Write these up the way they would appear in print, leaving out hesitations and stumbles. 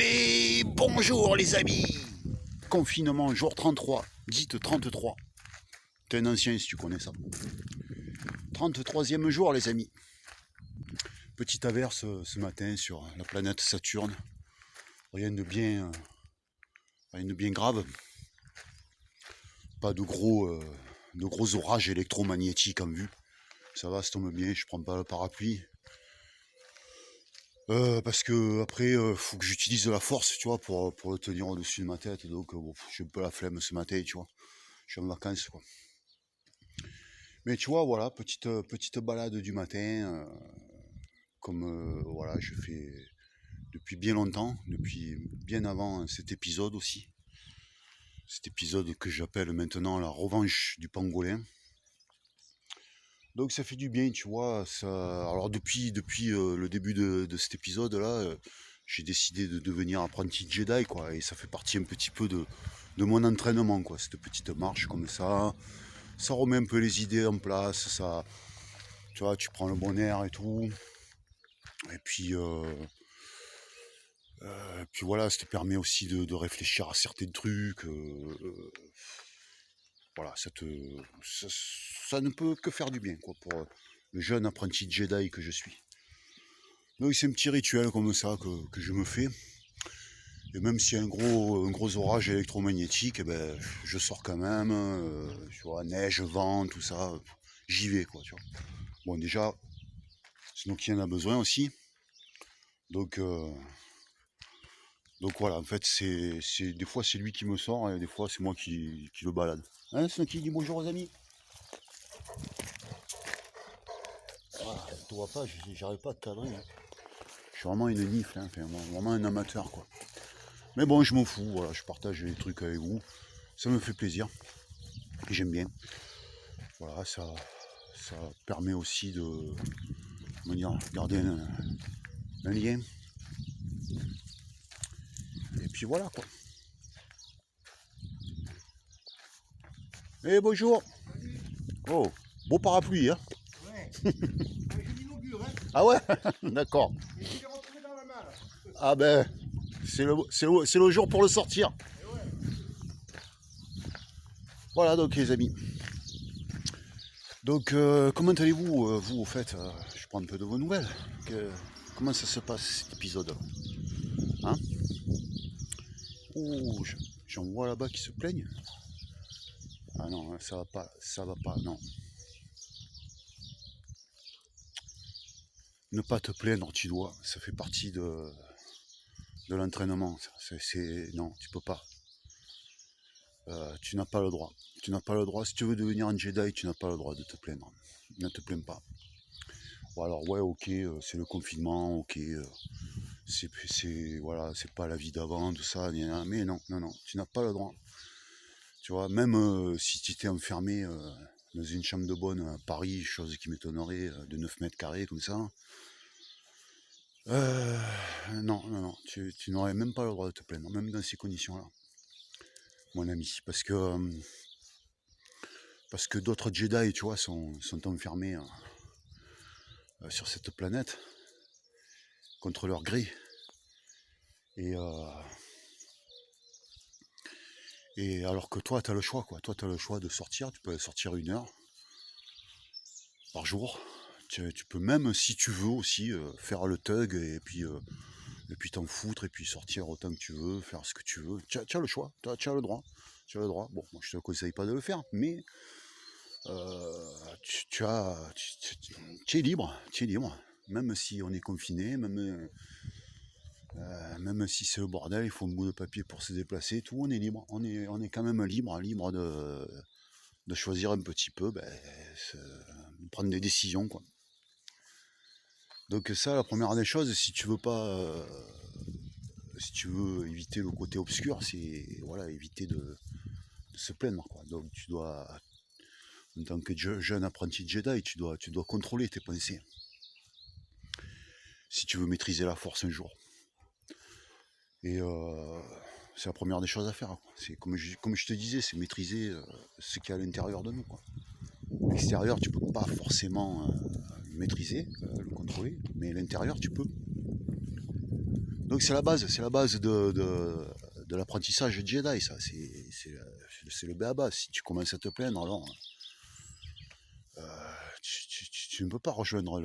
Et bonjour les amis. Confinement jour 33, dites 33. T'es un ancien si tu connais ça. 33e jour les amis. Petite averse ce matin sur la planète Saturne. Rien de bien grave. Pas de gros orages électromagnétiques en vue. Ça va, ça tombe bien, je prends pas le parapluie. Parce que après faut que j'utilise de la force, tu vois, pour le tenir au-dessus de ma tête. Donc bon, j'ai un peu la flemme ce matin, tu vois. Je suis en vacances quoi. Mais tu vois, voilà, petite balade du matin, comme voilà, je fais depuis bien longtemps, depuis bien avant cet épisode aussi. Cet épisode que j'appelle maintenant la revanche du pangolin. Donc ça fait du bien, tu vois. Ça... Alors depuis le début de cet épisode-là, j'ai décidé de devenir apprenti Jedi, quoi. Et ça fait partie un petit peu de mon entraînement, quoi. Cette petite marche comme ça remet un peu les idées en place, ça, tu vois, tu prends le bon air et tout. Et puis voilà, ça te permet aussi de réfléchir à certains trucs. Voilà, ça ne peut que faire du bien, quoi, pour le jeune apprenti Jedi que je suis. Donc c'est un petit rituel comme ça que je me fais. Et même s'il y a un gros orage électromagnétique, eh ben, je sors quand même. Tu vois, neige, vent, tout ça, j'y vais, quoi, tu vois. Bon, déjà, c'est nous qui en a besoin aussi. Donc voilà, en fait, des fois c'est lui qui me sort et des fois c'est moi qui le balade. Hein, Snooki, dis bonjour aux amis. Voilà, tu vois pas, j'arrive pas à te cadrer. Hein. Je suis vraiment une nifle, hein, enfin, vraiment un amateur quoi. Mais bon, je m'en fous, voilà, je partage les trucs avec vous. Ça me fait plaisir. Et j'aime bien. Voilà, ça permet aussi de garder un lien. Et puis voilà quoi. Eh bonjour. Oh, beau parapluie, hein. Ouais. Je l'inaugure, hein. Ah ouais. D'accord. Et je l'ai retrouvé dans la malle. Ah ben, c'est le jour pour le sortir. Et ouais. Voilà donc les amis. Donc comment allez-vous, vous au fait je prends un peu de vos nouvelles. Comment ça se passe cet épisode? Hein? Oh, j'en vois là-bas qui se plaignent. Ah non, ça va pas, non. Ne pas te plaindre, tu dois. Ça fait partie de l'entraînement. Non, tu peux pas. Tu n'as pas le droit. Tu n'as pas le droit. Si tu veux devenir un Jedi, tu n'as pas le droit de te plaindre. Ne te plains pas. Bon, alors ouais, ok, c'est le confinement, ok, voilà, c'est pas la vie d'avant, tout ça, mais non, tu n'as pas le droit. Tu vois, même si tu étais enfermé dans une chambre de bonne à Paris, chose qui m'étonnerait, de 9 mètres carrés comme ça, non, tu n'aurais même pas le droit de te plaindre, même dans ces conditions-là, mon ami, parce que d'autres Jedi, tu vois, sont enfermés sur cette planète contre leur gré. Et alors que toi, tu as le choix, quoi. Toi, tu as le choix de sortir. Tu peux sortir 1 heure par jour. Tu peux même, si tu veux aussi, faire le thug et puis t'en foutre et puis sortir autant que tu veux, faire ce que tu veux. Tu as le choix, tu as le droit. Tu as le droit. Bon, moi, je te conseille pas de le faire, mais tu es libre. Tu es libre. Même si on est confiné, même si c'est le bordel, il faut un bout de papier pour se déplacer, tout, on est libre. On est quand même libre de choisir un petit peu, de prendre des décisions, quoi. Donc ça, la première des choses, si tu veux éviter le côté obscur, c'est voilà, éviter de se plaindre, quoi. Donc tu dois, en tant que jeune apprenti Jedi, tu dois contrôler tes pensées. Si tu veux maîtriser la force un jour. Et c'est la première des choses à faire, quoi. C'est comme je te disais, c'est maîtriser ce qu'il y a à l'intérieur de nous, quoi. L'extérieur, tu peux pas forcément le maîtriser, le contrôler, mais l'intérieur, tu peux. Donc c'est la base de l'apprentissage Jedi, ça. C'est le béaba. Si tu commences à te plaindre, alors tu ne peux pas rejoindre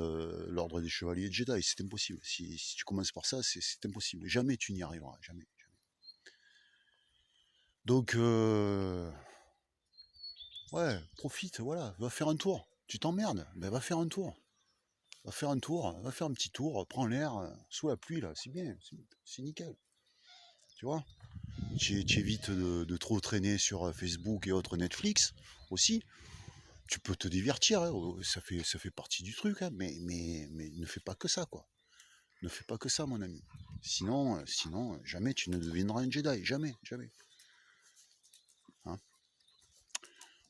l'ordre des chevaliers Jedi, c'est impossible. Si tu commences par ça, c'est impossible. Jamais tu n'y arriveras, jamais. Donc, ouais, profite, voilà, va faire un tour. Tu t'emmerdes, ben va faire un tour. Va faire un tour, va faire un petit tour, prends l'air, sous la pluie, là, c'est bien, c'est nickel. Tu vois, tu évites de trop traîner sur Facebook et autres Netflix aussi. Tu peux te divertir, hein, ça fait partie du truc, hein, mais ne fais pas que ça, quoi. Ne fais pas que ça, mon ami. Sinon, jamais tu ne deviendras un Jedi, jamais, jamais. Hein.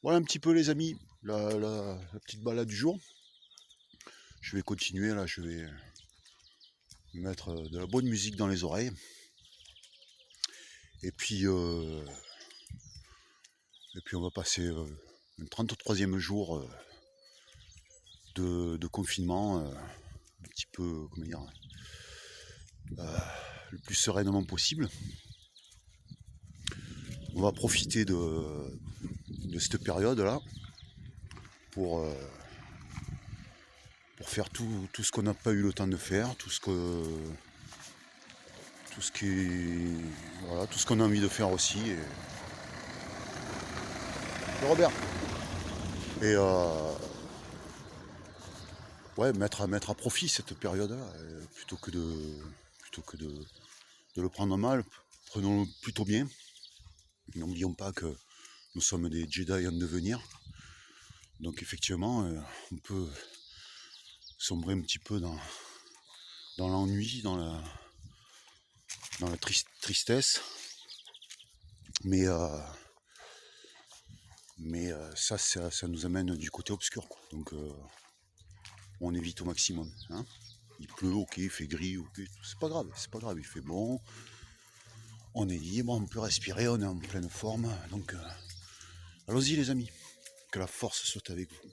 Voilà un petit peu, les amis, la petite balade du jour. Je vais continuer, là, je vais mettre de la bonne musique dans les oreilles. Et puis on va passer un 33e jour de confinement, un petit peu, comment dire, le plus sereinement possible. On va profiter de cette période-là pour faire tout ce qu'on n'a pas eu le temps de faire, tout ce qu'on a envie de faire aussi. Et Robert. Et ouais, mettre à profit cette période-là, plutôt que de le prendre mal, prenons-le plutôt bien. N'oublions pas que nous sommes des Jedi en devenir. Donc effectivement, on peut sombrer un petit peu dans l'ennui, dans la tristesse. Mais ça nous amène du côté obscur, quoi. Donc on évite au maximum. Hein. Il pleut, ok, il fait gris, ok, c'est pas grave, il fait bon. On est libre, on peut respirer, on est en pleine forme. Donc allons-y les amis, que la force soit avec vous.